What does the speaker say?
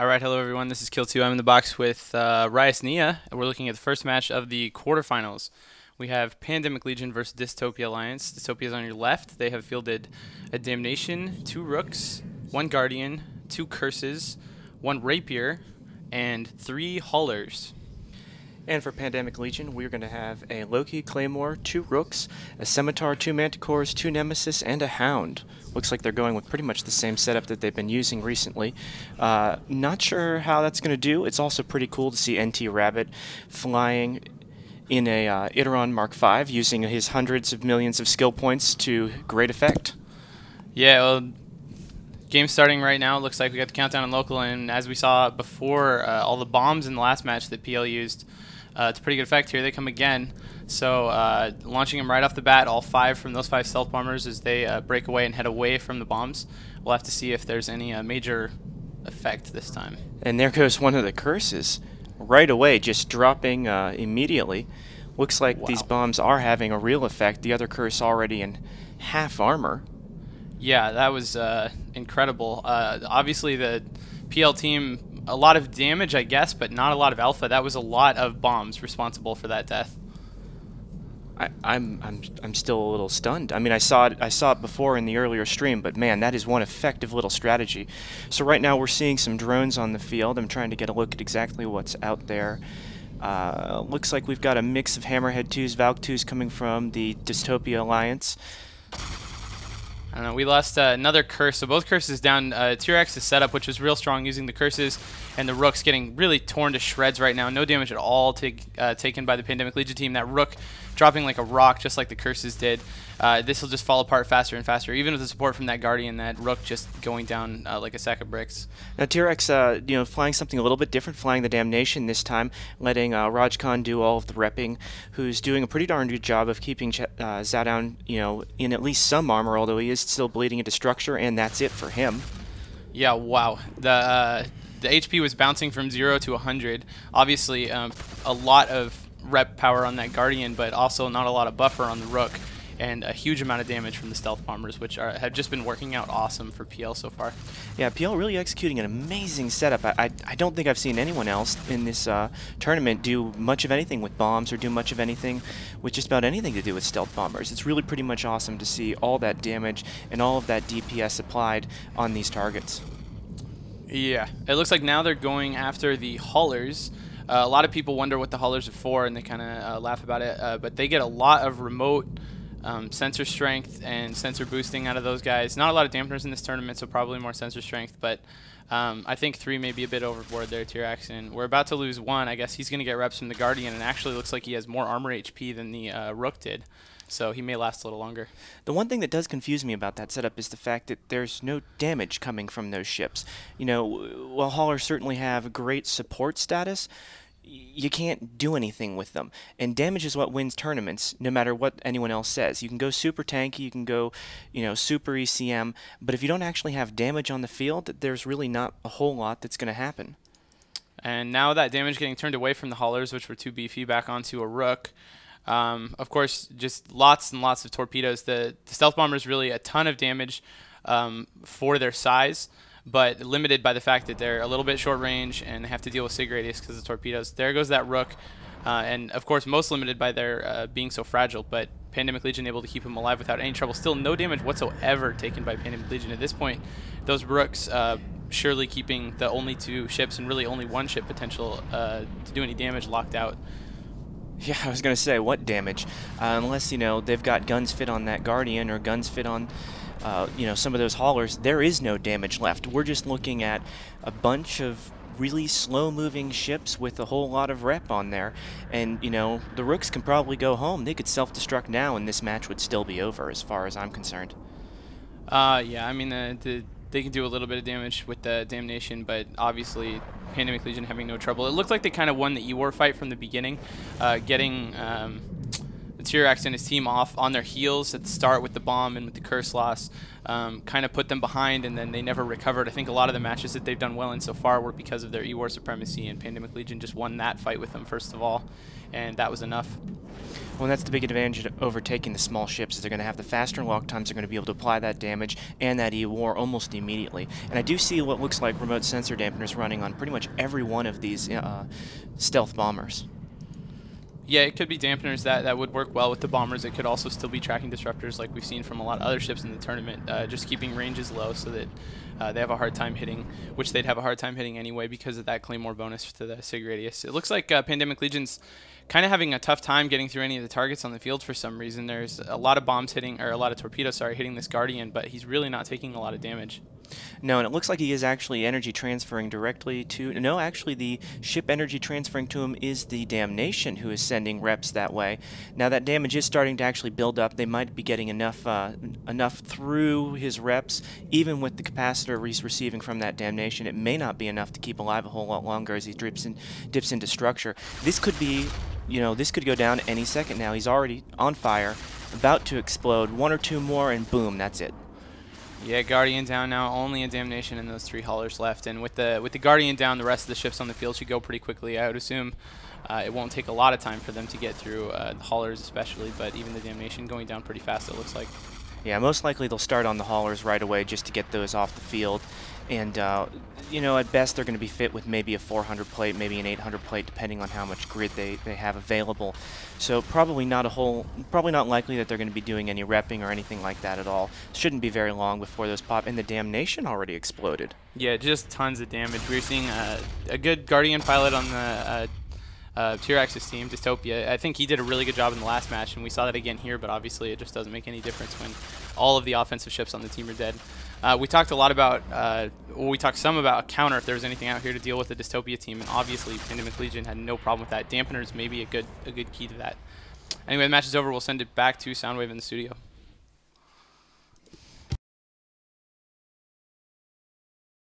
Alright, hello everyone, this is Kill2. I'm in the box with Rias Nia, and we're looking at the first match of the quarterfinals. We have Pandemic Legion versus Dystopia Alliance. Dystopia is on your left. They have fielded a Damnation, 2 Rooks, 1 Guardian, 2 Curses, 1 Rapier, and 3 Haulers. And for Pandemic Legion, we're going to have a Loki, Claymore, 2 Rooks, a Scimitar, 2 Manticores, 2 Nemesis, and a Hound. Looks like they're going with pretty much the same setup that they've been using recently. Not sure how that's going to do. It's also pretty cool to see NT Rabbit flying in a Iteron Mark V, using his hundreds of millions of skill points to great effect. Yeah, well, game's starting right now. It looks like we got the countdown on local, and as we saw before, all the bombs in the last match that PL used, it's a pretty good effect. Here they come again. So launching them right off the bat, all 5 from those 5 stealth bombers as they break away and head away from the bombs. We'll have to see if there's any major effect this time. And there goes one of the curses right away, just dropping immediately. Looks like these bombs are having a real effect. The other curse already in half armor. Yeah, that was incredible. Obviously the PL team, a lot of damage, I guess, but not a lot of alpha. That was a lot of bombs responsible for that death. I'm still a little stunned. I mean, I saw it before in the earlier stream, but man, that is one effective little strategy. So right now we're seeing some drones on the field. I'm trying to get a look at exactly what's out there. Looks like we've got a mix of Hammerhead 2s, Valk 2s coming from the Dystopia Alliance. I don't know, we lost another curse, so both curses down. T-Rex's setup, which was real strong, using the curses, and the Rooks getting really torn to shreds right now. No damage at all taken by the Pandemic Legion team. That Rook dropping like a rock, just like the curses did. This will just fall apart faster and faster, even with the support from that Guardian. That Rook just going down like a sack of bricks. Now T-Rex, flying something a little bit different, flying the Damnation this time, letting Rajkhan do all of the repping, who's doing a pretty darn good job of keeping Zadown, in at least some armor, although he is still bleeding into structure, and that's it for him. Yeah, wow. The HP was bouncing from 0 to 100. Obviously, a lot of rep power on that Guardian, but also not a lot of buffer on the Rook, and a huge amount of damage from the stealth bombers, which have just been working out awesome for PL so far. Yeah, PL really executing an amazing setup. I don't think I've seen anyone else in this tournament do much of anything with bombs or do much of anything with just about anything to do with stealth bombers. It's really pretty much awesome to see all that damage and all of that DPS applied on these targets. Yeah, it looks like now they're going after the Haulers. A lot of people wonder what the Haulers are for, and they kind of laugh about it, but they get a lot of remote sensor strength and sensor boosting out of those guys. Not a lot of dampeners in this tournament, so probably more sensor strength, but I think 3 may be a bit overboard there, T-Rex, and we're about to lose 1. I guess he's going to get reps from the Guardian, and actually looks like he has more armor HP than the Rook did, so he may last a little longer. The one thing that does confuse me about that setup is the fact that there's no damage coming from those ships. While Haulers certainly have great support status, you can't do anything with them. And damage is what wins tournaments, no matter what anyone else says. You can go super tanky, you can go, super ECM, but if you don't actually have damage on the field, there's really not a whole lot that's going to happen. And now that damage getting turned away from the Haulers, which were too beefy, back onto a Rook. Of course, just lots and lots of torpedoes. The stealth bombers really a ton of damage for their size, but limited by the fact that they're a little bit short range and they have to deal with sig radius because of torpedoes. There goes that Rook, and of course most limited by their being so fragile, but Pandemic Legion able to keep him alive without any trouble. Still no damage whatsoever taken by Pandemic Legion. At this point, those Rooks surely keeping the only 2 ships and really only 1 ship potential to do any damage locked out. Yeah, I was going to say, what damage? Unless, they've got guns fit on that Guardian or guns fit on some of those Haulers, there is no damage left. We're just looking at a bunch of really slow-moving ships with a whole lot of rep on there. And, the Rooks can probably go home. They could self-destruct now, and this match would still be over, as far as I'm concerned. Yeah, I mean, they can do a little bit of damage with the Damnation, but obviously Pandemic Legion having no trouble. It looked like they kind of won the E-War fight from the beginning, getting the T-Rex and his team off on their heels at the start with the bomb and with the curse loss, kind of put them behind, and then they never recovered. I think a lot of the matches that they've done well in so far were because of their E-War supremacy, and Pandemic Legion just won that fight with them first of all, and that was enough. Well, that's the big advantage of overtaking the small ships, is they're going to have the faster lock times, they're going to be able to apply that damage and that E-War almost immediately. And I do see what looks like remote sensor dampeners running on pretty much every one of these stealth bombers. Yeah, it could be dampeners that would work well with the bombers. It could also still be tracking disruptors like we've seen from a lot of other ships in the tournament, just keeping ranges low so that they have a hard time hitting, which they'd have a hard time hitting anyway because of that Claymore bonus to the SIG radius. It looks like Pandemic Legion's kind of having a tough time getting through any of the targets on the field for some reason. There's a lot of bombs hitting, or a lot of torpedoes, sorry, hitting this Guardian, but he's really not taking a lot of damage. No, and it looks like he is actually energy transferring directly to... No, actually the ship energy transferring to him is the Damnation, who is sending reps that way. Now that damage is starting to actually build up. They might be getting enough through his reps. Even with the capacitor he's receiving from that Damnation, it may not be enough to keep alive a whole lot longer as he dips into structure. This could be... this could go down any second now. He's already on fire, about to explode. One or two more, and boom, that's it. Yeah, Guardian down now, only a Damnation and those 3 haulers left. And with the Guardian down, the rest of the ships on the field should go pretty quickly. I would assume it won't take a lot of time for them to get through, the haulers especially, but even the Damnation going down pretty fast, it looks like. Yeah, most likely they'll start on the haulers right away just to get those off the field. And, at best they're going to be fit with maybe a 400 plate, maybe an 800 plate, depending on how much grid they have available. So probably not likely that they're going to be doing any repping or anything like that at all. Shouldn't be very long before those pop. And the Damnation already exploded. Yeah, just tons of damage. We're seeing a good Guardian pilot on the T-Rex's team, Dystopia. I think he did a really good job in the last match, and we saw that again here, but obviously it just doesn't make any difference when all of the offensive ships on the team are dead. We talked a lot about, we talked some about a counter if there was anything out here to deal with the Dystopia team, and obviously Pandemic Legion had no problem with that. Dampeners may be a good key to that. Anyway, the match is over. We'll send it back to Soundwave in the studio.